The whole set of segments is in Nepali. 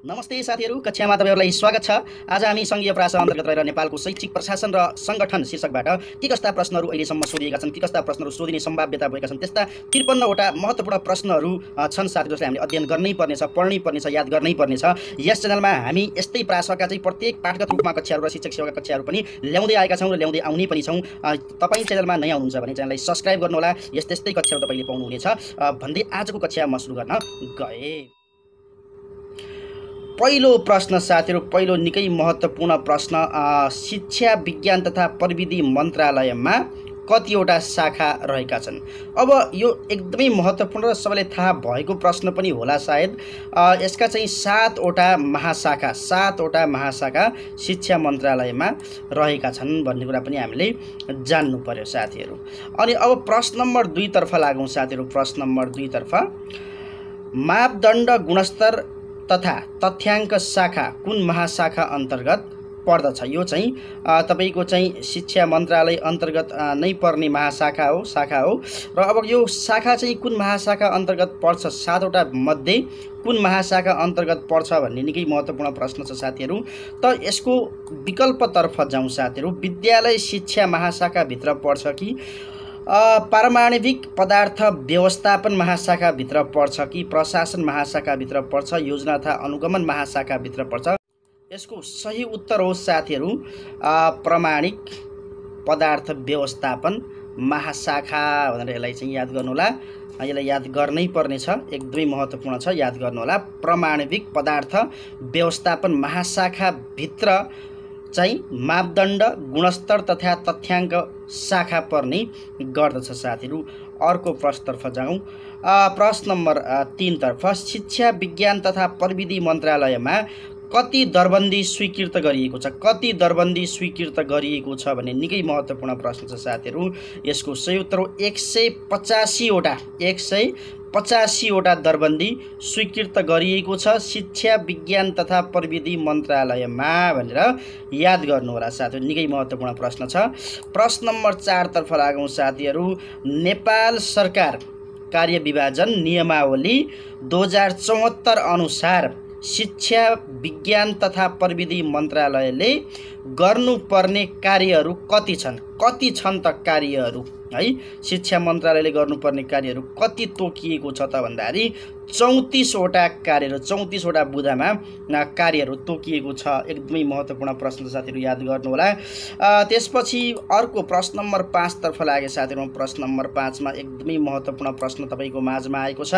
नमस्ते साथीहरू, कक्षामा तपाईहरुलाई स्वागत छ। आज हामी संघीय प्रासा अन्तर्गत रहेर नेपालको शैक्षिक प्रशासन र संगठन शीर्षकबाट के कस्ता प्रश्नहरू अहिलेसम्म सोधिएका छन्, के कस्ता प्रश्नहरू सोधिने सम्भाव्यता भएका छन्, त्यस्ता 53 वटा महत्त्वपूर्ण प्रश्नहरू छन् साथीहरू, जसलाई हामीले अध्ययन गर्नै पर्नेछ, पढ्नै पर्नेछ, याद गर्नै पर्नेछ। यस च्यानलमा हामी यस्तै प्रासाका चाहिँ प्रत्येक पाठगत रूपमा कक्षाहरू र शिक्षक सेवाका कक्षाहरू पनि ल्याउँदै आएका छौँ र ल्याउँदै आउने पनि छौँ। तपाईँ च्यानलमा नयाँ हुनुहुन्छ भने च्यानललाई सब्स्क्राइब गर्नुहोला, यस्तै कक्षाहरू तपाईले पाउनुहुनेछ भन्दै आजको कक्षा म सुरु गर्न गए। पहिलो प्रश्न साथीहरू, पहिलो निकै महत्त्वपूर्ण प्रश्न, शिक्षा विज्ञान तथा प्रविधि मन्त्रालयमा कतिवटा शाखा रहेका छन्? अब यो एकदमै महत्त्वपूर्ण र सबैलाई थाहा भएको प्रश्न पनि होला सायद। यसका चाहिँ 7वटा महाशाखा शिक्षा मन्त्रालयमा रहेका छन् भन्ने कुरा पनि हामीले जान्नु पर्यो साथीहरू। अनि अब प्रश्न नम्बर 2 तर्फ लागौँ साथीहरू। प्रश्न नम्बर 2 तर्फ, मापदण्ड गुणस्तर तथा तथ्याङ्क शाखा कुन महाशाखा अन्तर्गत पर्दछ? यो चाहिँ तपाईको चाहिँ शिक्षा मन्त्रालय अन्तर्गत नै पर्ने शाखा हो। र अब यो शाखा चाहिँ कुन महाशाखा अन्तर्गत पर्छ, 7वटा मध्ये कुन महाशाखा अन्तर्गत पर्छ भन्ने निकै महत्त्वपूर्ण प्रश्न छ साथीहरू। त यसको विकल्पतर्फ जाउँ साथीहरू। विद्यालय शिक्षा महाशाखाभित्र पर्छ कि पारमाणविक पदार्थ व्यवस्थापन महाशाखाभित्र पर्छ कि प्रशासन महाशाखाभित्र पर्छ, योजना तथा अनुगमन महाशाखाभित्र पर्छ? यसको सही उत्तर हो साथीहरू प्रामाणिक पदार्थ व्यवस्थापन महाशाखा भनेर यसलाई चाहिँ याद गर्नुहोला। यसलाई याद गर्नै पर्नेछ, एकदमै महत्त्वपूर्ण छ, याद गर्नुहोला। प्रामाणविक पदार्थ व्यवस्थापन महाशाखाभित्र चाहिँ मापदण्ड गुणस्तर तथा तथ्याङ्क शाखा पर्ने गर्दछ साथीहरू। अर्को प्रश्नतर्फ जाउँ। प्रश्न नम्बर 3 तर्फ, शिक्षा विज्ञान तथा प्रविधि मन्त्रालयमा कति दरबन्दी स्वीकृत गरिएको छ? कति दरबन्दी स्वीकृत गरिएको छ भन्ने निकै महत्त्वपूर्ण प्रश्न छ साथीहरू। यसको सही उत्तर हो 185 वटा दरबन्दी स्वीकृत गरिएको छ शिक्षा विज्ञान तथा प्रविधि मन्त्रालयमा भनेर याद गर्नुहोला साथीहरू। निकै महत्त्वपूर्ण प्रश्न छ। प्रश्न नम्बर 4 तर्फ लागौँ साथीहरू। नेपाल सरकार कार्यविभाजन नियमावली 2074 अनुसार शिक्षा विज्ञान तथा प्रविधि मन्त्रालयले गर्नुपर्ने कार्यहरू कति छन्? कति छन् त कार्यहरू है? शिक्षा मन्त्रालयले गर्नुपर्ने कार्यहरू कति तोकिएको छ त भन्दाखेरि 34 वटा कार्यहरू, 34 वटा बुँदामा कार्यहरू तोकिएको छ। एकदमै महत्त्वपूर्ण प्रश्न साथीहरू, याद गर्नुहोला। त्यसपछि अर्को प्रश्न नम्बर 5 तर्फ लागे साथीहरू। प्रश्न नम्बर 5 मा एकदमै महत्त्वपूर्ण प्रश्न तपाईको माझमा आएको छ।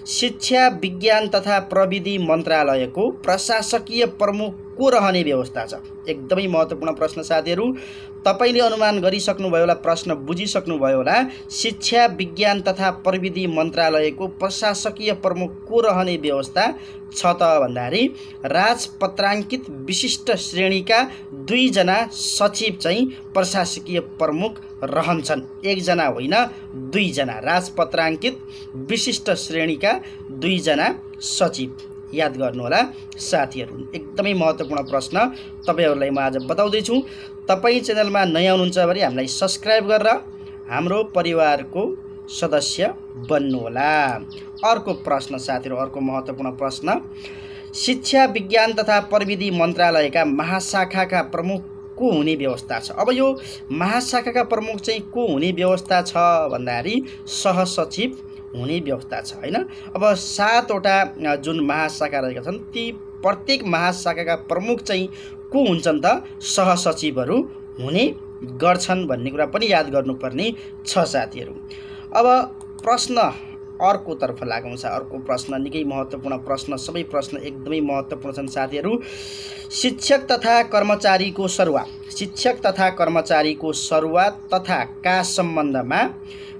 शिक्षा विज्ञान तथा प्रविधि मन्त्रालयको प्रशासकीय प्रमुख को रहने व्यवस्था छ? एकदमै महत्त्वपूर्ण प्रश्न साथीहरू। तपाईले अनुमान गरिसक्नुभयो होला, प्रश्न बुझिसक्नुभयो होला। शिक्षा विज्ञान तथा प्रविधि मन्त्रालयको प्रशासकीय प्रमुख को रहने व्यवस्था छ त भन्दाखेरि राजपत्राङ्कित विशिष्ट श्रेणीका 2 जना सचिव चाहिँ प्रशासकीय प्रमुख रहन्छन्। 1 जना होइन, 2 जना राजपत्राङ्कित विशिष्ट श्रेणीका 2 जना सचिव। याद गर्नुहोला साथीहरू। एकदमै महत्त्वपूर्ण प्रश्न तपाईहरुलाई म आज बताउँदैछु। तपाई च्यानलमा नयाँ हुनुहुन्छ भने हामीलाई सब्स्क्राइब गरेर हाम्रो परिवारको सदस्य बन्नुहोला। अर्को प्रश्न साथीहरू, अर्को महत्त्वपूर्ण प्रश्न, शिक्षा विज्ञान तथा प्रविधि मन्त्रालयका महाशाखाका प्रमुख को हुने व्यवस्था छ? अब यो महाशाखाका प्रमुख चाहिँ को हुने व्यवस्था छ भन्दाखेरि सहसचिव हुने व्यवस्था छ हैन। अब 7वटा जुन महाशाखा रहेका छन् ती प्रत्येक महाशाखाका प्रमुख चाहिँ को हुन्छन् त? सहसचिवहरू हुने गर्छन् भन्ने कुरा पनि याद गर्नुपर्ने छ साथीहरू। अब प्रश्न अर्कोतर्फ लागौँ। अर्को प्रश्न निकै महत्त्वपूर्ण प्रश्न, सबै प्रश्न एकदमै महत्त्वपूर्ण छन् साथीहरू। शिक्षक तथा कर्मचारीको सरुवा तथा का सम्बन्धमा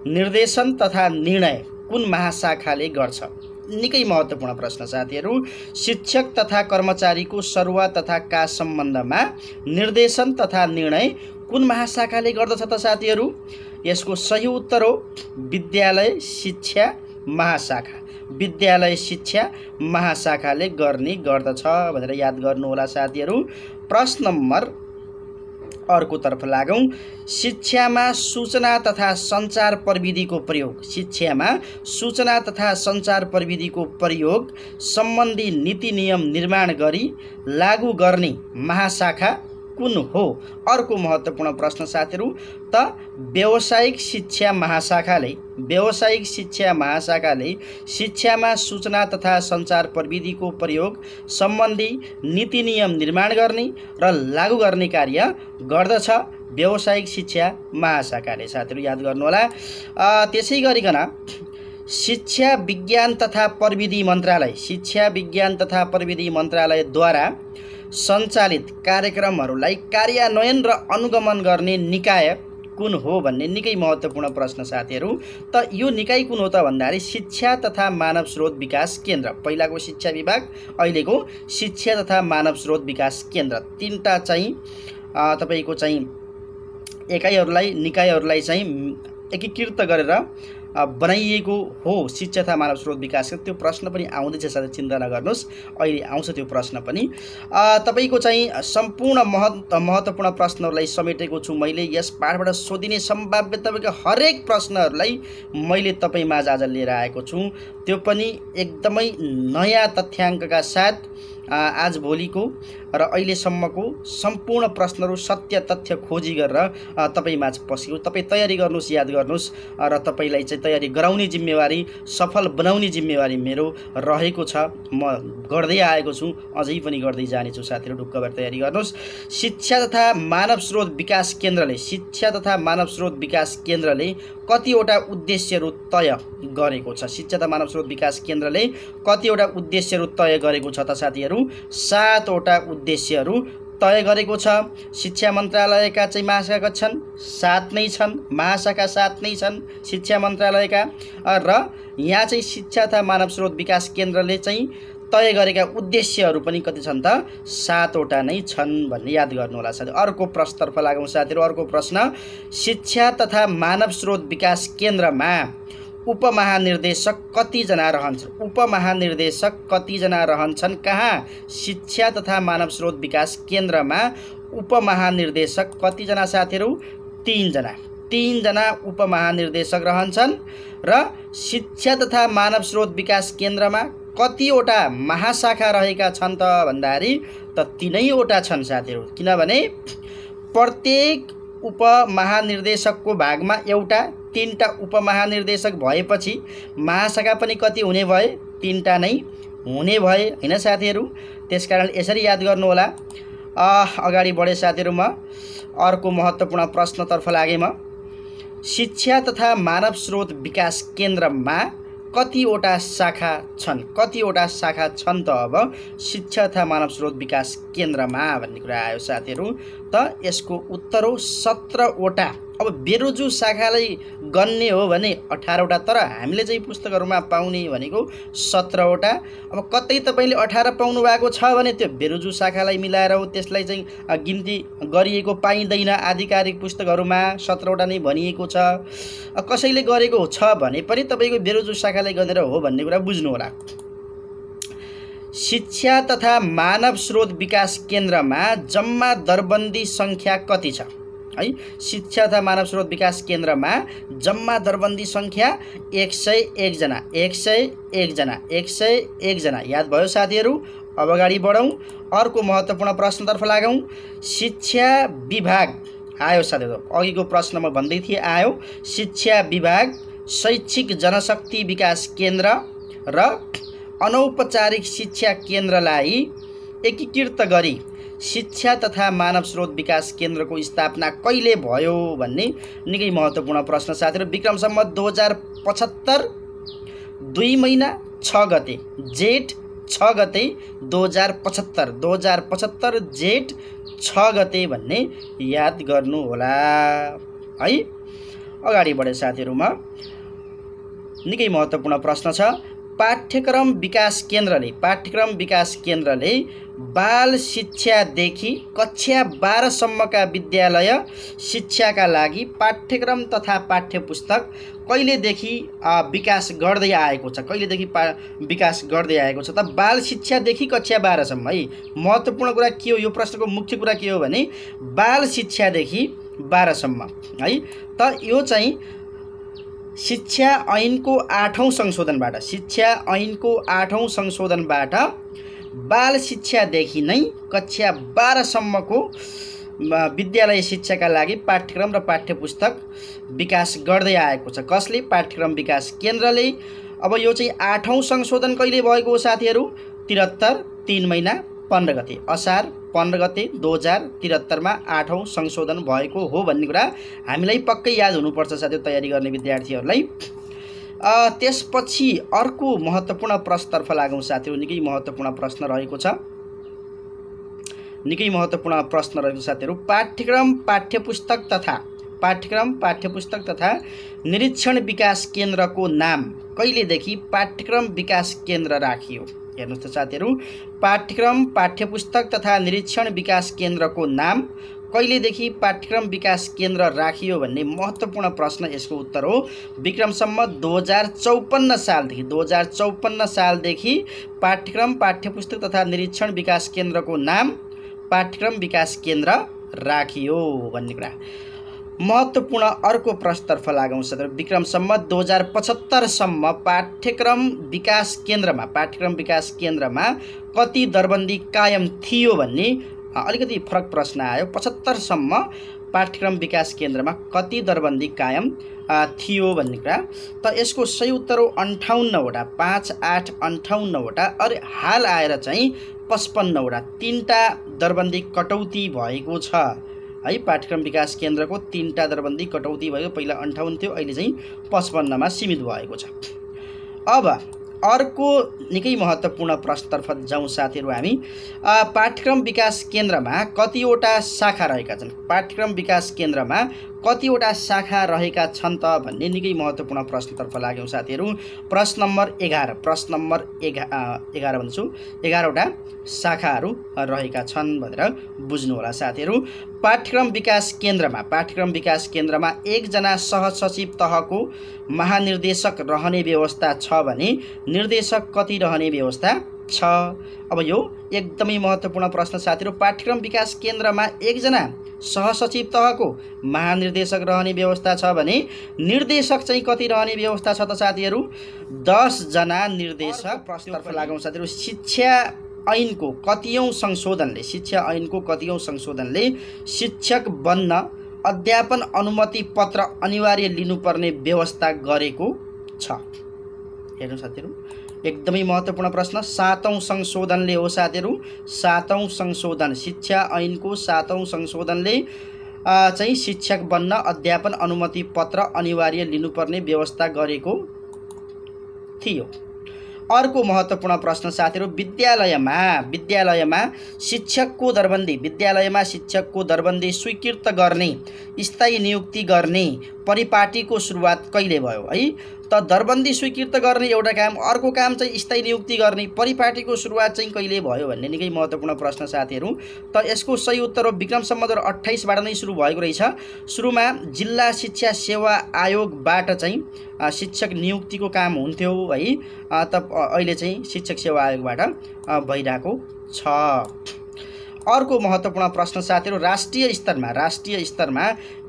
निर्देशन तथा निर्णय कुन महाशाखाले गर्छ? निकै महत्त्वपूर्ण प्रश्न साथीहरू। शिक्षक तथा कर्मचारीको सरुवा तथा का सम्बन्धमा निर्देशन तथा निर्णय कुन महाशाखाले गर्दछ त साथीहरू? यसको सही उत्तर हो विद्यालय शिक्षा महाशाखा। विद्यालय शिक्षा महाशाखाले गर्ने गर्दछ भनेर याद गर्नुहोला साथीहरू। प्रश्न नम्बर अर्कोतर्फ लागौँ। शिक्षामा सूचना तथा सञ्चार प्रविधिको प्रयोग, शिक्षामा सूचना तथा सञ्चार प्रविधिको प्रयोग सम्बन्धी नीति नियम निर्माण गरी लागू गर्ने महाशाखा कुन हो? अर्को महत्त्वपूर्ण प्रश्न साथीहरू, त व्यावसायिक शिक्षा महाशाखाले शिक्षामा सूचना तथा सञ्चार प्रविधिको प्रयोग सम्बन्धी नीति नियम निर्माण गर्ने र लागू गर्ने कार्य गर्दछ व्यावसायिक शिक्षा महाशाखाले। साथीहरू याद गर्नुहोला। त्यसै गरिकन शिक्षा विज्ञान तथा प्रविधि मन्त्रालयद्वारा सञ्चालित कार्यक्रमहरूलाई कार्यान्वयन र अनुगमन गर्ने निकाय कुन हो भन्ने निकै महत्त्वपूर्ण प्रश्न साथीहरू। त यो निकाय कुन हो त भन्दाखेरि शिक्षा तथा मानव स्रोत विकास केन्द्र। पहिलाको शिक्षा विभाग, अहिलेको शिक्षा तथा मानव स्रोत विकास केन्द्र, तीनटा चाहिँ तपाईको चाहिँ निकायहरूलाई चाहिँ एकीकृत गरेर बनाइएको हो शिक्षा तथा मानव स्रोत विकास। त्यो प्रश्न पनि आउँदैछ साथै, चिन्ता नगर्नुहोस्, अहिले आउँछ त्यो प्रश्न पनि। तपाईको चाहिँ सम्पूर्ण महत्त्वपूर्ण प्रश्नहरूलाई समेटेको छु मैले। यस पाठबाट सोधिने सम्भाव्य तपाईँको हरेक प्रश्नहरूलाई मैले तपाईँमाझ आज लिएर आएको छु, त्यो पनि एकदमै नयाँ तथ्याङ्कका साथ। आज भोलिको र अहिलेसम्मको सम्पूर्ण प्रश्नहरू सत्य तथ्य खोजी गरेर तपाईँमाझ पसेको। तपाईँ तयारी गर्नुहोस्, याद गर्नुहोस्, र तपाईँलाई चाहिँ तयारी गराउने जिम्मेवारी, सफल बनाउने जिम्मेवारी मेरो रहेको छ। म गर्दै आएको छु, अझै पनि गर्दै जानेछु साथीहरू। ढुक्क भएर तयारी गर्नुहोस्। शिक्षा तथा मानव स्रोत विकास केन्द्रले कतिवटा उद्देश्यहरू तय गरेको छ? शिक्षा तथा मानव स्रोत विकास केन्द्रले कतिवटा उद्देश्यहरू तय गरेको छ त साथीहरू? 7 वटा उद्देश्यहरू तय गरेको छ। शिक्षा मन्त्रालयका चाहिँ महाशाखा छन्, 7 नै छन्, महाशाखा 7 नै छन् शिक्षा मन्त्रालयका। र यहाँ चाहिँ शिक्षा तथा मानव स्रोत विकास केन्द्रले चाहिँ तय गरेका उद्देश्यहरू पनि कति छन् त? 7 वटा नै छन् भन्ने याद गर्नु होला साथी। अर्को प्रश्नतर्फ लागौँ साथीहरू। अर्को प्रश्न, शिक्षा तथा मानव स्रोत विकास केन्द्रमा उपमहानिर्देशक कतिजना रहन्छन्? कहाँ? शिक्षा तथा मानव स्रोत विकास केन्द्रमा उपमहानिर्देशक कतिजना साथीहरू? 3 जना। 3 जना उपमहानिर्देशक रहन्छन्। र शिक्षा तथा मानव स्रोत विकास केन्द्रमा कतिवटा महाशाखा रहेका छन् त भन्दाखेरि त 3 वटा छन् साथीहरू। किनभने प्रत्येक उपमहानिर्देशकको भागमा एउटा, 3टा उपमहानिर्देशक भएपछि महाशाखा पनि कति हुने भए? 3टा नै हुने भए हैन साथीहरू। त्यसकारण यसरी याद गर्नु होला। अगाडि बढे साथीहरू। म अर्को महत्त्वपूर्ण प्रश्नतर्फ लागे। म शिक्षा तथा मानव स्रोत विकास केन्द्रमा कतिवटा शाखा छन्? कतिवटा शाखा छन् त अब शिक्षा तथा मानव स्रोत विकास केन्द्रमा भन्ने कुरा आयो साथीहरू। त यसको उत्तर हो 17 वटा। अब बेरोजु शाखालाई गन्ने हो भने 18 वटा, तर हामीले चाहिँ पुस्तकहरूमा पाउने भनेको 17 वटा। अब कतै तपाईँले 18 पाउनु भएको छ भने त्यो बेरोजु शाखालाई मिलाएर हो, त्यसलाई चाहिँ गिन्ती गरिएको पाइँदैन। आधिकारिक पुस्तकहरूमा 17 वटा नै भनिएको छ। कसैले गरेको छ भने पनि तपाईँको बेरोजु शाखालाई गनेर हो भन्ने कुरा बुझ्नु होला। शिक्षा तथा मानव स्रोत विकास केन्द्रमा जम्मा दरबन्दी सङ्ख्या कति छ? है, शिक्षा तथा मानव स्रोत विकास केन्द्रमा जम्मा दरबन्दी सङ्ख्या 101 जना। 101 जना। 101 जना। याद भयो साथीहरू। अब अगाडि बढौँ। अर्को महत्त्वपूर्ण प्रश्नतर्फ लागौँ। शिक्षा विभाग आयो साथीहरू। अघिको प्रश्न म भन्दै थिएँ, आयो। शिक्षा विभाग शैक्षिक जनशक्ति विकास केन्द्र र अनौपचारिक शिक्षा केन्द्रलाई एकीकृत गरी शिक्षा तथा मानव स्रोत विकास केन्द्रको स्थापना कहिले भयो भन्ने निकै महत्त्वपूर्ण प्रश्न साथीहरू। विक्रम सम्वत 2075 2 महिना 6 गते, जेठ 6 गते 2075 जेठ 6 गते भन्ने याद गर्नु होला है। अगाडि बढे साथीहरू। म निकै महत्त्वपूर्ण प्रश्न छ। पाठ्यक्रम विकास केन्द्रले बाल शिक्षादेखि कक्षा 12 सम्मका विद्यालय शिक्षाका लागि पाठ्यक्रम तथा पाठ्यपुस्तक कहिलेदेखि विकास गर्दै आएको छ विकास गर्दै आएको छ त बाल शिक्षादेखि कक्षा 12 सम्म है। महत्त्वपूर्ण कुरा के हो, यो प्रश्नको मुख्य कुरा के हो भने बाल शिक्षादेखि 12 सम्म है। त यो चाहिँ शिक्षा ऐनको 8औं संशोधनबाट बाल शिक्षादेखि नै कक्षा 12 सम्मको विद्यालय शिक्षाका लागि पाठ्यक्रम र पाठ्यपुस्तक विकास गर्दै आएको छ। कसले? पाठ्यक्रम विकास केन्द्रले। अब यो चाहिँ 8औं संशोधन कहिले भएको हो साथीहरू? 73 3 महिना 15 गते, असार 15 गते 2073 मा 8औं संशोधन भएको हो भन्ने कुरा हामीलाई पक्कै याद हुनुपर्छ साथीहरू, तयारी गर्ने विद्यार्थीहरूलाई। त्यसपछि अर्को महत्त्वपूर्ण प्रश्नतर्फ लागौँ साथीहरू। निकै महत्त्वपूर्ण प्रश्न रहेको छ साथीहरू। पाठ्यक्रम पाठ्यपुस्तक तथा निरीक्षण विकास केन्द्रको नाम कहिलेदेखि पाठ्यक्रम विकास केन्द्र राखियो? हेर्नुहोस् त साथीहरू, पाठ्यक्रम पाठ्यपुस्तक तथा निरीक्षण विकास केन्द्रको नाम कहिलेदेखि पाठ्यक्रम विकास केन्द्र राखियो भन्ने महत्त्वपूर्ण प्रश्न। यसको उत्तर हो विक्रम सम्वत 2054 सालदेखि पाठ्यक्रम पाठ्यपुस्तक तथा निरीक्षण विकास केन्द्रको नाम पाठ्यक्रम विकास केन्द्र राखियो भन्ने कुरा। महत्त्वपूर्ण अर्को प्रश्नतर्फ लागौँ साथीहरू। विक्रम सम्वत 2075 सम्म पाठ्यक्रम विकास केन्द्रमा कति दरबन्दी कायम थियो भन्ने अलिकति फरक प्रश्न आयो। 75 सम्म पाठ्यक्रम विकास केन्द्रमा कति दरबन्दी कायम थियो भन्ने कुरा। त यसको सही उत्तर हो 58 वटा, 5 8 58 वटा। अरे हाल आएर चाहिँ 55 वटा, 3टा दरबन्दी कटौती भएको छ है। पाठ्यक्रम विकास केन्द्रको 3टा दरबन्दी कटौती भयो। पहिला 58 थियो, अहिले चाहिँ 55 मा सीमित भएको छ। अब अर्को निकै महत्त्वपूर्ण प्रश्नतर्फ जाउँ साथीहरू हामी। पाठ्यक्रम विकास केन्द्रमा कतिवटा शाखा रहेका छन्? पाठ्यक्रम विकास केन्द्रमा कतिवटा शाखा रहेका छन् त भन्ने निकै महत्त्वपूर्ण प्रश्नतर्फ लाग्यौँ साथीहरू। प्रश्न नम्बर 11 भन्छु, 11वटा शाखाहरू रहेका छन् भनेर बुझ्नुहोला साथीहरू। पाठ्यक्रम विकास केन्द्रमा 1 जना सहसचिव तहको महानिर्देशक रहने व्यवस्था छ भने निर्देशक कति रहने व्यवस्था छ? अब यो एकदमै महत्त्वपूर्ण प्रश्न साथीहरू। पाठ्यक्रम विकास केन्द्रमा 1 जना सहसचिव तहको महानिर्देशक रहने व्यवस्था छ भने निर्देशक चाहिँ कति रहने व्यवस्था छ त साथीहरू? 10 जना निर्देशक। प्रश्नतर्फ लागौँ साथीहरू। शिक्षा ऐनको कतिऔं संशोधनले शिक्षक बन्न अध्यापन अनुमति पत्र अनिवार्य लिनुपर्ने व्यवस्था गरेको छ? हेर्नु साथीहरू, एकदमै महत्त्वपूर्ण प्रश्न। 7औं संशोधनले हो साथीहरू। 7औं संशोधन, शिक्षा ऐनको 7औं संशोधनले चाहिँ शिक्षक बन्न अध्यापन अनुमति पत्र अनिवार्य लिनुपर्ने व्यवस्था गरेको थियो। अर्को महत्त्वपूर्ण प्रश्न साथीहरू। विद्यालयमा शिक्षकको दरबन्दी स्वीकृत गर्ने, स्थायी नियुक्ति गर्ने परिपाटीको सुरुवात कहिले भयो है? त दरबन्दी स्वीकृत गर्ने एउटा काम, अर्को काम चाहिँ स्थायी नियुक्ति गर्ने। परिपाटीको सुरुवात चाहिँ कहिले भयो भन्ने निकै महत्त्वपूर्ण प्रश्न साथीहरू। त यसको सही उत्तर हो विक्रम सम्वत 28बाट नै सुरु भएको रहेछ। सुरुमा जिल्ला शिक्षा सेवा आयोगबाट चाहिँ शिक्षक नियुक्तिको काम हुन्थ्यो है। त अहिले चाहिँ शिक्षक सेवा आयोगबाट भइरहेको छ। अर्को महत्त्वपूर्ण प्रश्न साथीहरू। राष्ट्रिय स्तरमा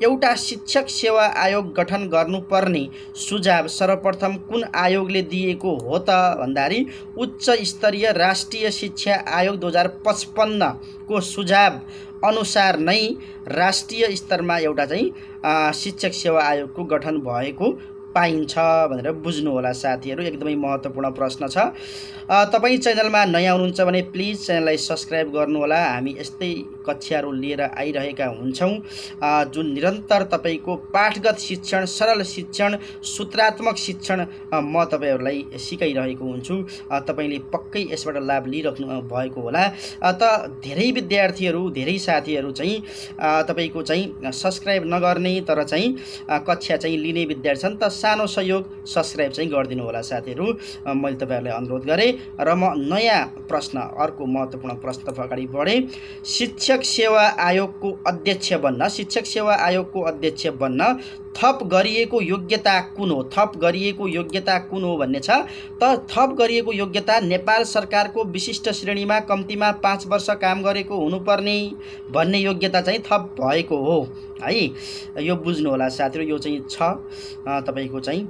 एउटा शिक्षक सेवा आयोग गठन गर्नुपर्ने सुझाव सर्वप्रथम कुन आयोगले दिएको हो त भन्दाखेरि उच्च स्तरीय राष्ट्रिय शिक्षा आयोग 2055 को सुझाव अनुसार नै राष्ट्रिय स्तरमा एउटा चाहिँ शिक्षक सेवा आयोगको गठन भएको पाइन्छ भनेर बुझ्नु होला साथीहरू। एकदमै महत्त्वपूर्ण प्रश्न छ। तपाईँ च्यानलमा नयाँ हुनुहुन्छ भने प्लिज च्यानललाई सब्स्क्राइब गर्नु होला। हामी यस्तै कक्षाहरू लिएर आइरहेका हुन्छौँ जुन निरन्तर तपाईको पाठगत शिक्षण, सरल शिक्षण, सूत्रात्मक शिक्षण म तपाईहरुलाई सिकाइरहेको हुन्छु। तपाईले पक्कै यसबाट लाभ लिइराख्नु भएको होला। त धेरै विद्यार्थीहरू, धेरै साथीहरू चाहिँ तपाईको चाहिँ सब्स्क्राइब नगर्ने तर चाहिँ कक्षा चाहिँ लिने विद्यार्थी छन्। त सानो सहयोग सब्सक्राइब चाहिँ गरिदिनु होला साथीहरू, मैले तपाईँहरूलाई अनुरोध गरेँ। र म नयाँ प्रश्न, अर्को महत्त्वपूर्ण प्रश्नतर्फ अगाडि बढेँ। शिक्षक सेवा आयोगको अध्यक्ष बन्न, शिक्षक सेवा आयोगको अध्यक्ष बन्न थप गरिएको योग्यता कुन हो? थप गरिएको योग्यता कुन हो भन्ने छ। त थप गरिएको योग्यता नेपाल सरकारको विशिष्ट श्रेणीमा कम्तीमा 5 वर्ष काम गरेको हुनुपर्ने भन्ने योग्यता चाहिँ थप भएको हो है। यो बुझ्नु होला साथीहरू, यो चाहिँ छ तपाईँको चाहिँ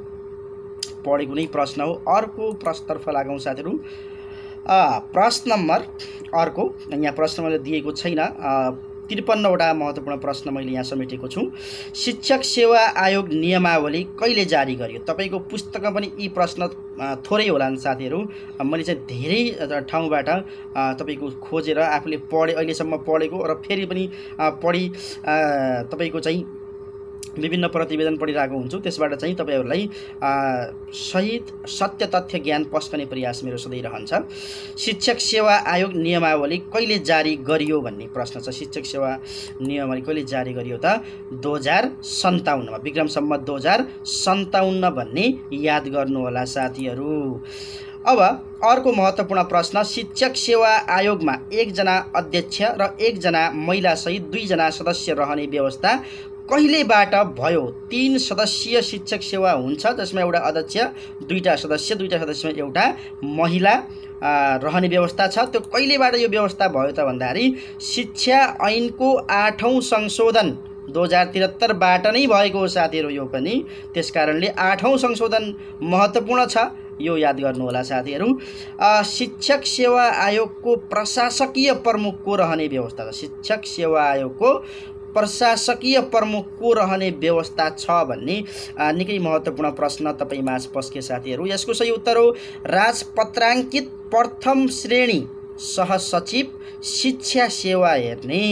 पढेको नै प्रश्न हो। अर्को प्रश्नतर्फ लागौँ साथीहरू। प्रश्न नम्बर अर्को, यहाँ प्रश्न मैले दिएको छैन, 53वटा महत्त्वपूर्ण प्रश्न मैले यहाँ समेटेको छु। शिक्षक सेवा आयोग नियमावली कहिले जारी गरियो? तपाईँको पुस्तकमा पनि यी प्रश्न थोरै होलान् साथीहरू। मैले चाहिँ धेरै ठाउँबाट तपाईँको खोजेर आफूले अहिलेसम्म पढेको र फेरि पनि तपाईँको चाहिँ विभिन्न प्रतिवेदन पढिरहेको हुन्छु, त्यसबाट चाहिँ तपाईँहरूलाई सही सत्य तथ्य ज्ञान पस्कने प्रयास मेरो सधैँ रहन्छ। शिक्षक सेवा आयोग नियमावली कहिले जारी गरियो भन्ने प्रश्न छ। शिक्षक सेवा नियमावली कहिले जारी गरियो त? 2057मा, विक्रम सम्वत 2057 भन्ने याद गर्नुहोला साथीहरू। अब अर्को महत्त्वपूर्ण प्रश्न, शिक्षक सेवा आयोगमा 1 जना अध्यक्ष र 1 जना महिला सहित 2 जना सदस्य रहने व्यवस्था कहिलेबाट भयो? 3 सदस्यीय शिक्षक सेवा हुन्छ जसमा एउटा अध्यक्ष, 2टा सदस्यमा एउटा महिला रहने व्यवस्था छ। त्यो कहिलेबाट यो व्यवस्था भयो त भन्दाखेरि शिक्षा ऐनको 8औं संशोधन 2073बाट नै भएको हो साथीहरू यो पनि। त्यसकारणले 8औं संशोधन महत्त्वपूर्ण छ, यो याद गर्नुहोला साथीहरू। शिक्षक सेवा आयोगको प्रशासकीय प्रमुख को रहने व्यवस्था छ? शिक्षक सेवा आयोगको प्रशासकीय प्रमुख को रहने व्यवस्था छ भन्ने निकै महत्त्वपूर्ण प्रश्न तपाईँ पस्के साथीहरू। यसको सही उत्तर हो राजपत्राङ्कित प्रथम श्रेणी सहसचिव शिक्षा सेवा हेर्ने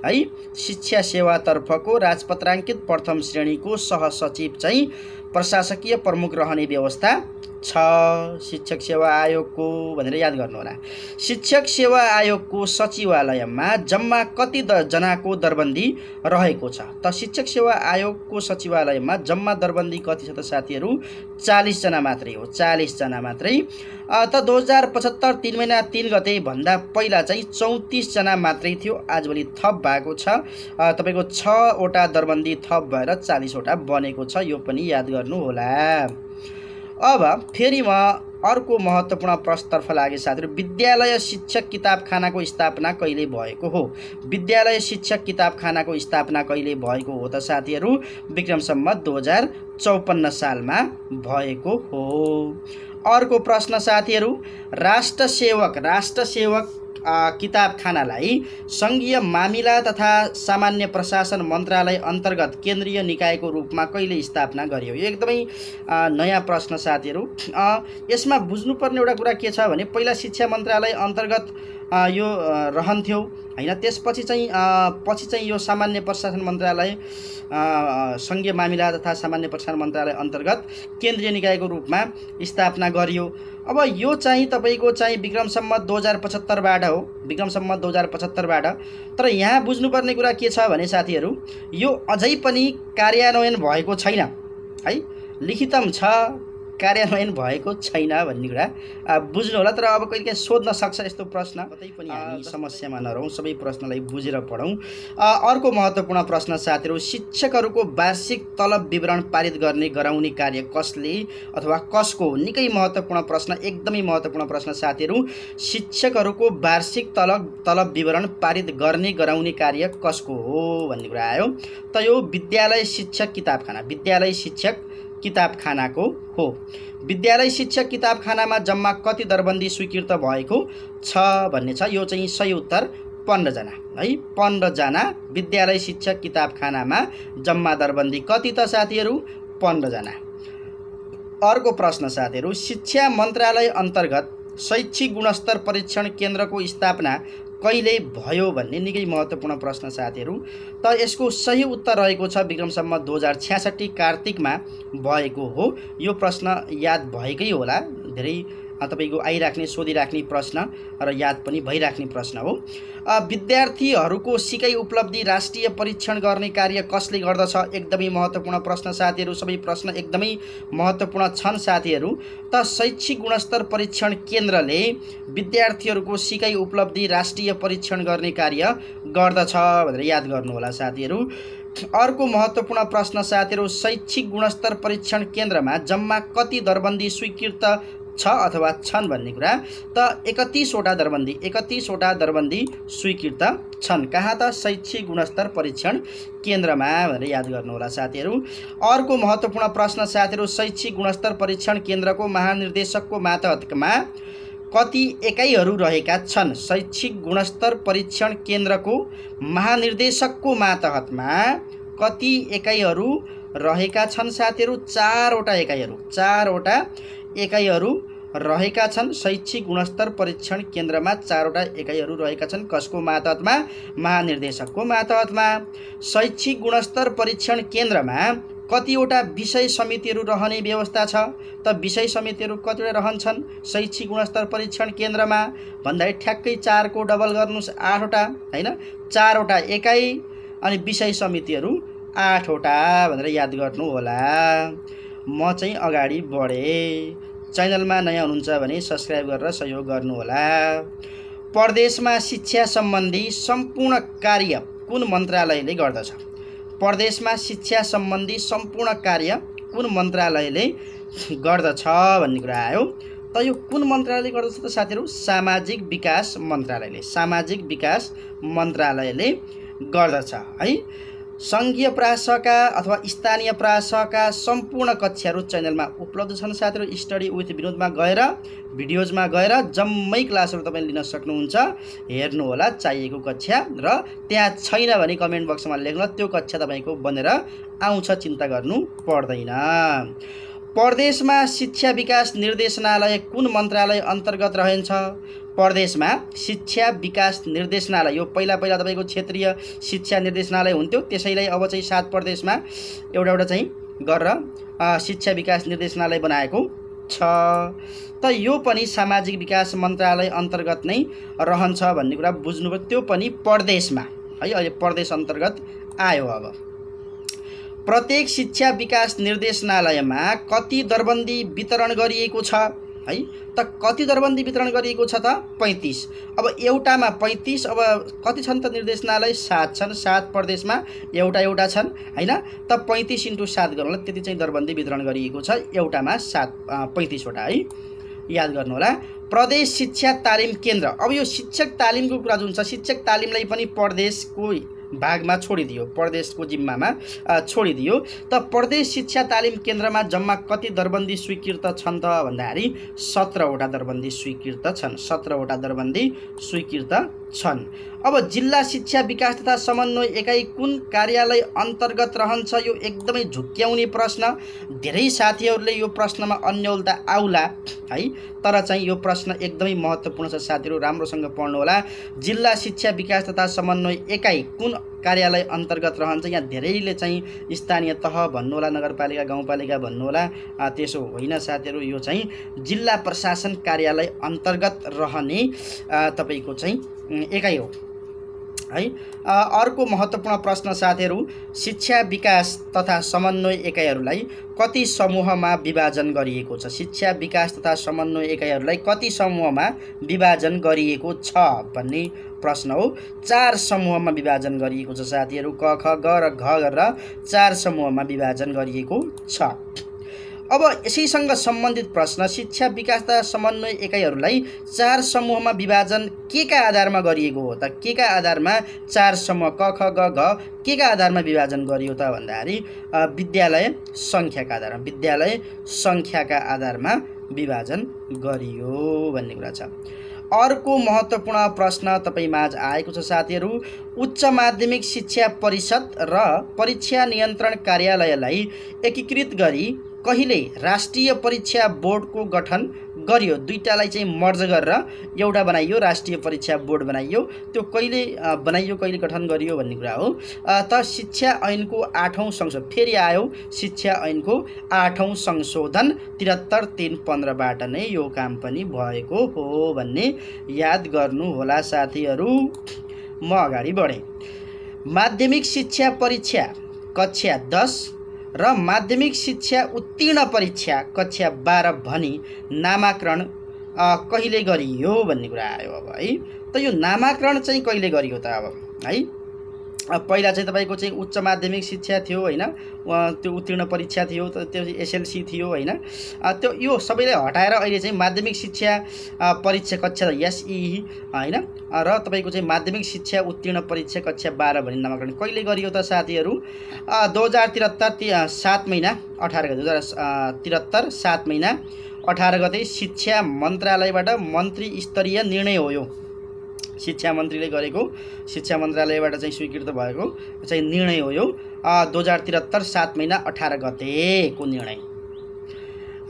है। शिक्षा सेवातर्फको राजपत्राङ्कित प्रथम श्रेणीको सहसचिव चाहिँ प्रशासकीय प्रमुख रहने व्यवस्था छ शिक्षक सेवा आयोगको भनेर याद गर्नुहोला। शिक्षक सेवा आयोगको सचिवालयमा जम्मा कति जनाको दरबन्दी रहेको छ त? शिक्षक सेवा आयोगको सचिवालयमा जम्मा दरबन्दी कति छ त साथीहरू? 40 जना मात्रै हो, 40 जना मात्रै। त 2075 3 महिना 3 गते भन्दा पहिला चाहिँ 34 जना मात्रै थियो, आजभोलि थप भएको छ। तपाईँको 6वटा दरबन्दी थप भएर 40वटा बनेको छ, यो पनि याद गर्नुहोला। अब फेरि म अर्को महत्त्वपूर्ण प्रश्नतर्फ लागे साथीहरू। विद्यालय शिक्षक किताबखानाको स्थापना कहिले भएको हो? विद्यालय शिक्षक किताबखानाको स्थापना कहिले भएको हो त साथीहरू? विक्रम सम्वत 2054 सालमा भएको हो। अर्को प्रश्न साथीहरू, राष्ट्र सेवक किताबखानालाई सङ्घीय मामिला तथा सामान्य प्रशासन मन्त्रालय अन्तर्गत केन्द्रीय निकायको रूपमा कहिले स्थापना गरियो? यो एकदमै नयाँ प्रश्न साथीहरू। यसमा बुझ्नुपर्ने एउटा कुरा के छ भने पहिला शिक्षा मन्त्रालय अन्तर्गत यो रहन्थ्यो हैन, त्यसपछि चाहिँ यो सामान्य प्रशासन मन्त्रालय सङ्घीय मामिला तथा सामान्य प्रशासन मन्त्रालय अन्तर्गत केन्द्रीय निकायको रूपमा स्थापना गरियो। अब यो चाहिँ तपाईँको चाहिँ विक्रम सम्वत 2075बाट हो, विक्रम सम्वत 2075बाट। तर यहाँ बुझ्नुपर्ने कुरा के छ भने साथीहरू, यो अझै पनि कार्यान्वयन भएको छैन है, लिखितम छ, कार्यान्वयन भएको छैन भन्ने कुरा बुझ्नु होला। तर अब कहिलेकाहीँ सोध्न सक्छ यस्तो प्रश्न, कतै पनि हामी समस्यामा नरहौँ, सबै प्रश्नलाई बुझेर पढौँ। अर्को महत्त्वपूर्ण प्रश्न साथीहरू, शिक्षकहरूको वार्षिक तलब विवरण पारित गर्ने गराउने कार्य कसले अथवा कसको? निकै महत्त्वपूर्ण प्रश्न, एकदमै महत्त्वपूर्ण प्रश्न साथीहरू। शिक्षकहरूको वार्षिक तलब विवरण पारित गर्ने गराउने कार्य कसको हो भन्ने कुरा आयो। त यो विद्यालय शिक्षक किताबखानाको हो। विद्यालय शिक्षक किताबखानामा जम्मा कति दरबन्दी स्वीकृत भएको छ भन्ने छ। यो चाहिँ सही उत्तर 15 जना है, 15 जना विद्यालय शिक्षक किताबखानामा जम्मा दरबन्दी कति त साथीहरू? 15 जना। अर्को प्रश्न साथीहरू, शिक्षा मन्त्रालय अन्तर्गत शैक्षिक गुणस्तर परीक्षण केन्द्रको स्थापना कहिले भयो भन्ने निकै महत्त्वपूर्ण प्रश्न साथीहरू। त यसको सही उत्तर रहेको छ विक्रम सम्वत 2066 कार्तिकमा भएको हो। यो प्रश्न याद भएकै होला, धेरै तपाईको आइराख्ने सोधिराख्ने प्रश्न र याद पनि भइराख्ने प्रश्न हो। विद्यार्थीहरूको सिकाइ उपलब्धि राष्ट्रिय परीक्षण गर्ने कार्य कसले गर्दछ? एकदमै महत्त्वपूर्ण प्रश्न साथीहरू, सबै प्रश्न एकदमै महत्त्वपूर्ण छन् साथीहरू। त शैक्षिक गुणस्तर परीक्षण केन्द्रले विद्यार्थीहरूको सिकाइ उपलब्धि राष्ट्रिय परीक्षण गर्ने कार्य गर्दछ भनेर याद गर्नुहोला साथीहरू। अर्को महत्त्वपूर्ण प्रश्न साथीहरू, शैक्षिक गुणस्तर परीक्षण केन्द्रमा जम्मा कति दरबन्दी स्वीकृत छ अथवा छन् भन्ने कुरा। त 31वटा दरबन्दी स्वीकृत छन्। कहाँ त? शैक्षिक गुणस्तर परीक्षण केन्द्रमा भनेर याद गर्नुहोला साथीहरू। अर्को महत्त्वपूर्ण प्रश्न साथीहरू, शैक्षिक गुणस्तर परीक्षण केन्द्रको महानिर्देशकको मातहतमा कति एकाइहरू रहेका छन्? शैक्षिक गुणस्तर परीक्षण केन्द्रको महानिर्देशकको मातहतमा कति एकाइहरू रहेका छन् साथीहरू? 4वटा एकाइहरू रहेका छन्। शैक्षिक गुणस्तर परीक्षण केन्द्रमा 4वटा एकाइहरू रहेका छन्। कसको मातहतमा? महानिर्देशकको मातहतमा। शैक्षिक गुणस्तर परीक्षण केन्द्रमा कतिवटा विषय समितिहरू रहने व्यवस्था छ? त विषय समितिहरू कतिवटा रहन्छन् शैक्षिक गुणस्तर परीक्षण केन्द्रमा भन्दाखेरि ठ्याक्कै 4 को डबल गर्नुस् 8वटा हैन। 4वटा एकाइ अनि विषय समितिहरू 8वटा भनेर याद गर्नु होला। म चाहिँ अगाडि बढे। च्यानलमा नयाँ हुनुहुन्छ भने सब्स्क्राइब गरेर सहयोग गर्नु होला। प्रदेशमा शिक्षा सम्बन्धी सम्पूर्ण कार्य कुन मन्त्रालयले गर्दछ? प्रदेशमा शिक्षा सम्बन्धी सम्पूर्ण कार्य कुन मन्त्रालयले गर्दछ भन्ने कुरा आयो। त यो कुन मन्त्रालयले गर्दछ त साथीहरू? सामाजिक विकास मन्त्रालयले गर्दछ है। सङ्घीय प्रासका अथवा स्थानीय प्रासका सम्पूर्ण कक्षाहरू च्यानलमा उपलब्ध छन् साथीहरू। स्टडी विथ विनोदमा गएर भिडियोजमा गएर जम्मै क्लासहरू तपाईले लिन सक्नुहुन्छ। हेर्नु होला चाहिएको कक्षा, र त्यहाँ छैन भने कमेन्ट बक्समा लेख्नु, त्यो कक्षा तपाईको बनेर आउँछ, चिन्ता गर्नु पर्दैन। प्रदेशमा शिक्षा विकास निर्देशनालय कुन मन्त्रालय अन्तर्गत रहन्छ? प्रदेशमा शिक्षा विकास निर्देशनालय, यो पहिला तपाईको क्षेत्रीय शिक्षा निर्देशनालय हुन्थ्यो, त्यसैलाई अब चाहिँ 7 प्रदेशमा एउटा चाहिँ गरेर शिक्षा विकास निर्देशनालय बनाएको छ। त यो पनि सामाजिक विकास मन्त्रालय अन्तर्गत नै रहन्छ भन्ने कुरा बुझ्नुभयो। त्यो पनि प्रदेशमा है, अहिले प्रदेश अन्तर्गत आयो। अब प्रत्येक शिक्षा विकास निर्देशनालयमा कति दरबन्दी वितरण गरिएको छ है? त कति दरबन्दी वितरण गरिएको छ त? 35। अब एउटामा 35, अब कति छन् त निर्देशनालय? 7 छन्। 7 प्रदेशमा एउटा छन् हैन। त 35 × 7 गर्नु होला, त्यति चाहिँ दरबन्दी वितरण गरिएको छ एउटामा 35वटा है, याद गर्नु होला। प्रदेश शिक्षा तालिम केन्द्र, अब यो शिक्षक तालिमको कुरा जुन छ, शिक्षक तालिमलाई पनि प्रदेशको भागमा छोडिदियो, प्रदेशको जिम्मामा छोडिदियो। त प्रदेश शिक्षा तालिम केन्द्रमा जम्मा कति दरबन्दी स्वीकृत छन् त भन्दाखेरि 17वटा दरबन्दी स्वीकृत छन्। 17वटा दरबन्दी स्वीकृत छन्। अब जिल्ला शिक्षा विकास तथा समन्वय एकाइ कुन कार्यालय अन्तर्गत रहन्छ? यो एकदमै झुक्क्याउने प्रश्न। धेरै साथीहरूले यो प्रश्नमा अन्यलता आउला है, तर चाहिँ यो प्रश्न एकदमै महत्त्वपूर्ण छ साथीहरू, राम्रोसँग पढ्नु होला। जिल्ला शिक्षा विकास तथा समन्वय एकाइ कुन कार्यालय अन्तर्गत रहन्छ? यहाँ धेरैले चाहिँ स्थानीय तह भन्नु होला, नगरपालिका गाउँपालिका भन्नु होला, त्यसो होइन साथीहरू। यो चाहिँ जिल्ला प्रशासन कार्यालय अन्तर्गत रहने तपाईको चाहिँ एकाइ हो है। अर्को महत्त्वपूर्ण प्रश्न साथीहरू, शिक्षा विकास तथा समन्वय एकाइहरूलाई कति समूहमा विभाजन गरिएको छ? शिक्षा विकास तथा समन्वय एकाइहरूलाई कति समूहमा विभाजन गरिएको छ भन्ने प्रश्न हो। 4 समूहमा विभाजन गरिएको छ साथीहरू। क, ख, ग र घ गरेर 4 समूहमा विभाजन गरिएको छ। अब यसैसँग सम्बन्धित प्रश्न, शिक्षा विकास तथा समन्वय एकाइहरूलाई 4 समूहमा विभाजन के का आधारमा गरिएको हो त? के का आधारमा 4 समूह क, ख, ग, घ के का आधारमा विभाजन गरियो त भन्दाखेरि विद्यालय सङ्ख्याका आधारमा विभाजन गरियो भन्ने कुरा छ। अर्को महत्त्वपूर्ण प्रश्न तपाईमाझ आएको छ साथीहरू, उच्च माध्यमिक शिक्षा परिषद र परीक्षा नियन्त्रण कार्यालयलाई एकीकृत गरी कहिले राष्ट्रिय परीक्षा बोर्डको गठन गरियो, दुईटालाई चाहिँ मर्ज गरेर एउटा बनाइयो, राष्ट्रिय परीक्षा बोर्ड बनाइयो। त्यो कहिले बनाइयो, कहिले गठन गरियो भन्ने कुरा हो। त शिक्षा ऐनको 8औं संशोधन फेरि आयो, शिक्षा ऐनको 8औं संशोधन 73-3-15बाट नै यो काम पनि भएको हो भन्ने याद गर्नु होला साथीहरू। म अगाडि बढेँ। माध्यमिक शिक्षा परीक्षा कक्षा 10 र माध्यमिक शिक्षा उत्तीर्ण परीक्षा कक्षा 12 भनी नामाकरण कहिले गरियो भन्ने कुरा आयो अब है। त यो नामाकरण चाहिँ कहिले गरियो त अब है। पहिला चाहिँ तपाईँको चाहिँ उच्च माध्यमिक शिक्षा थियो होइन, त्यो उत्तीर्ण परीक्षा थियो, त्यो एसएलसी थियो होइन। त्यो यो सबैलाई हटाएर अहिले चाहिँ माध्यमिक शिक्षा परीक्षा कक्षा एसई होइन र तपाईँको चाहिँ माध्यमिक शिक्षा उत्तीर्ण परीक्षा कक्षा 12 भन्ने नामाकरण कहिले गरियो त साथीहरू? 2073 7 महिना 18 गते 2073 7 महिना 18 गते शिक्षा मन्त्रालयबाट मन्त्री स्तरीय निर्णय हो। यो शिक्षा मन्त्रीले गरेको, शिक्षा मन्त्रालयबाट चाहिँ स्वीकृत भएको चाहिँ निर्णय हो यो। 2073 7 महिना 18 गतेको निर्णय।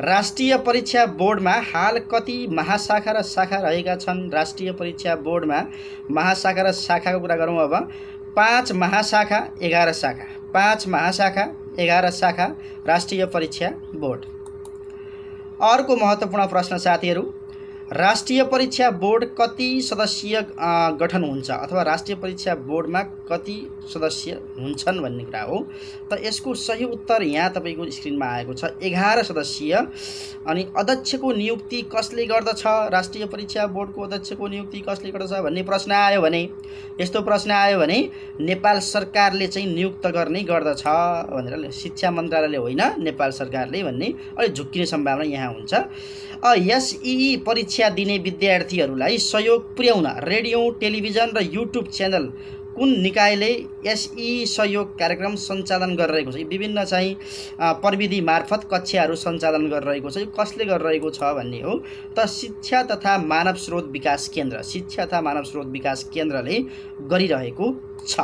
राष्ट्रिय परीक्षा बोर्डमा हाल कति महाशाखा र शाखा रहेका छन्? राष्ट्रिय परीक्षा बोर्डमा महाशाखा र शाखाको कुरा गरौँ अब। 5 महाशाखा 11 शाखा, 5 महाशाखा 11 शाखा राष्ट्रिय परीक्षा बोर्ड। अर्को महत्त्वपूर्ण प्रश्न साथीहरू, राष्ट्रिय परीक्षा बोर्ड कति सदस्यीय गठन हुन्छ अथवा राष्ट्रिय परीक्षा बोर्डमा कति सदस्य हुन्छन् भन्ने कुरा हो। त यसको सही उत्तर यहाँ तपाईँको स्क्रिनमा आएको छ, 11 सदस्यीय। अनि अध्यक्षको नियुक्ति कसले गर्दछ? राष्ट्रिय परीक्षा बोर्डको अध्यक्षको नियुक्ति कसले गर्दछ भन्ने प्रश्न आयो भने, यस्तो प्रश्न आयो भने नेपाल सरकारले चाहिँ नियुक्त गर्ने गर्दछ भनेर, शिक्षा मन्त्रालयले होइन नेपाल सरकारले भन्ने अलि झुक्किने सम्भावना यहाँ हुन्छ। एसई परीक्षा दिने विद्यार्थीहरूलाई सहयोग पुर्याउन रेडियो, टेलिभिजन र युट्युब च्यानल कुन निकायले एसई सहयोग कार्यक्रम सञ्चालन गरिरहेको छ? विभिन्न चाहिँ प्रविधि मार्फत कक्षाहरू सञ्चालन गरिरहेको छ। यो कसले गरिरहेको छ भन्ने हो। त शिक्षा तथा मानव स्रोत विकास केन्द्र, शिक्षा तथा मानव स्रोत विकास केन्द्रले गरिरहेको छ।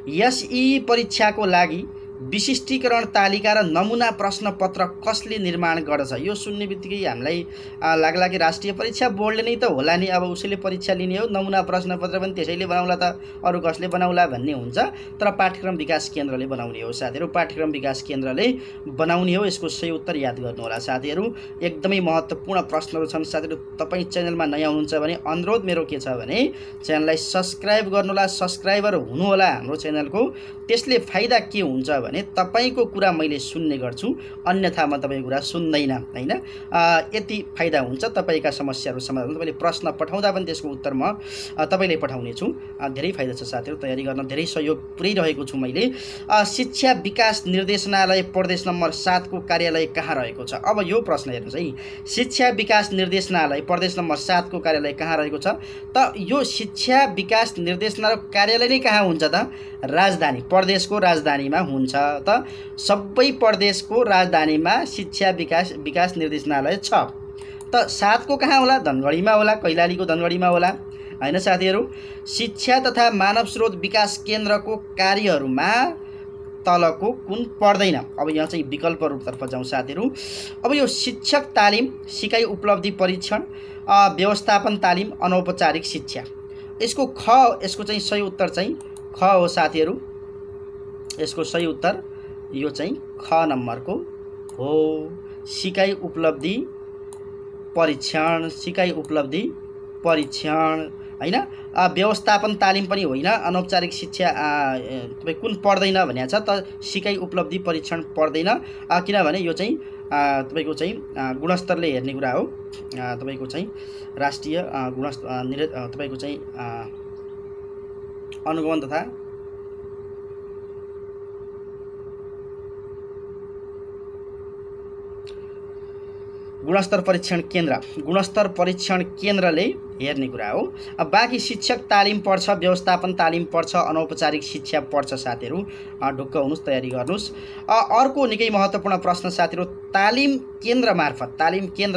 एसई परीक्षाको लागि विशिष्टीकरण तालिका र नमुना प्रश्नपत्र कसले निर्माण गर्दछ? यो सुन्ने बित्तिकै हामीलाई लाग्ला कि राष्ट्रिय परीक्षा बोर्डले नै त होला नि, अब उसैले परीक्षा लिने हो, नमुना प्रश्नपत्र पनि त्यसैले बनाउला त अरू कसले बनाउला भन्ने हुन्छ। तर पाठ्यक्रम विकास केन्द्रले बनाउने हो साथीहरू, पाठ्यक्रम विकास केन्द्रले बनाउने हो। यसको सही उत्तर याद गर्नु होला साथीहरू। एकदमै महत्त्वपूर्ण प्रश्नहरू छन् साथीहरू। तपाईँ च्यानलमा नयाँ हुनुहुन्छ भने अनुरोध मेरो के छ भने च्यानललाई सब्सक्राइब गर्नुहोला, सब्सक्राइबर हुनुहोला हाम्रो च्यानलको। त्यसले फाइदा के हुन्छ भने तपाईको कुरा मैले सुन्ने गर्छु, अन्यथा म तपाईको कुरा सुन्दैन हैन। यति फाइदा हुन्छ, तपाईका समस्याहरू समाधान, तपाईले प्रश्न पठाउँदा पनि त्यसको उत्तर म तपाईले पठाउने छु। धेरै फाइदा छ साथीहरू, तयारी गर्न धेरै सहयोग पुर्याइरहेको छु मैले। शिक्षा विकास निर्देशनालय प्रदेश नम्बर 7 को कार्यालय कहाँ रहेको छ? अब यो प्रश्न हेर्नुस् है, शिक्षा विकास निर्देशनालय प्रदेश नम्बर 7 को कार्यालय कहाँ रहेको छ? त यो शिक्षा विकास निर्देशनालय कार्यालय नै कहाँ हुन्छ त? राजधानी, प्रदेशको राजधानीमा हुन्छ। त सबै प्रदेशको राजधानीमा शिक्षा विकास निर्देशनालय छ। त 7 को कहाँ होला? धनगढीमा होला, कैलालीको धनगढीमा होला हैन साथीहरू। शिक्षा तथा मानव स्रोत विकास केन्द्रको कार्यहरूमा तलको कुन पर्दैन? अब यहाँ चाहिँ विकल्प रूपतर्फ जाउँ साथीहरू। अब यो शिक्षक तालिम, सिकाइ उपलब्धि परीक्षण, व्यवस्थापन तालिम, अनौपचारिक शिक्षा, यसको यसको चाहिँ सही उत्तर चाहिँ ख हो साथीहरू। यसको सही उत्तर यो चाहिँ ख नम्बरको हो। सिकाइ उपलब्धि परीक्षण, सिकाइ उपलब्धि परीक्षण हैन। व्यवस्थापन तालिम पनि होइन, अनौपचारिक शिक्षा तपाईँ कुन पर्दैन भनेको छ त? सिकाइ उपलब्धि परीक्षण पर्दैन, किनभने यो चाहिँ तपाईको चाहिँ गुणस्तरले हेर्ने कुरा हो। तपाईको चाहिँ राष्ट्रिय गुणस्तर तपाईको चाहिँ अनुगमन तथा गुणस्तर परीक्षण केन्द्र, गुणस्तर परीक्षण केन्द्रले हेर्ने कुरा हो। बाँकी शिक्षक तालिम पढ्छ, व्यवस्थापन तालिम पढ्छ, अनौपचारिक शिक्षा पढ्छ साथीहरू। ढुक्क हुनुहोस्, तयारी गर्नुहोस्। अर्को निकै महत्त्वपूर्ण प्रश्न साथीहरू, तालिम केन्द्र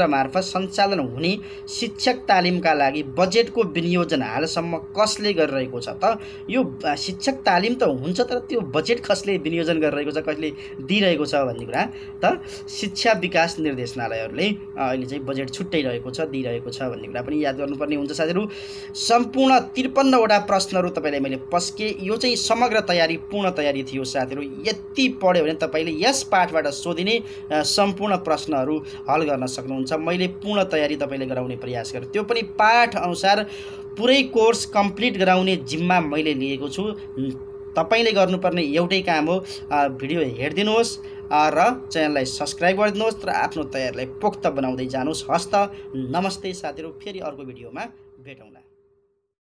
मार्फत सञ्चालन हुने शिक्षक तालिमका लागि बजेटको विनियोजन हालसम्म कसले गरिरहेको छ त? यो शिक्षक तालिम त हुन्छ, तर त्यो बजेट कसले विनियोजन गरिरहेको छ, कसले दिइरहेको छ भन्ने कुरा त शिक्षा विकास निर्देशनालयहरूले अहिले चाहिँ बजेट छुट्याइरहेको छ, दिइरहेको छ भन्ने कुरा पनि याद गर्नुपर्ने हुन्छ साथीहरू। सम्पूर्ण 53 वटा प्रश्नहरू तपाईँलाई मैले पस्के, यो चाहिँ समग्र तयारी, पूर्ण तयारी थियो साथीहरू। यति पढ्यो भने तपाईँले यस पाठबाट सोधिने सम्पूर्ण प्रश्नहरू हल गर्न सक्नुहुन्छ। मैले पूर्ण तयारी तपाईँले गराउने प्रयास गरेँ, त्यो पनि पाठ अनुसार पुरै कोर्स कम्प्लिट गराउने जिम्मा मैले लिएको छु। तपाईँले गर्नुपर्ने एउटै काम हो, भिडियो हेरिदिनुहोस् र च्यानललाई सब्सक्राइब गरिदिनुहोस् र आफ्नो तयारीलाई पोख्त बनाउँदै जानुहोस्। हस्त नमस्ते साथीहरू, फेरि अर्को भिडियोमा भेटौँला।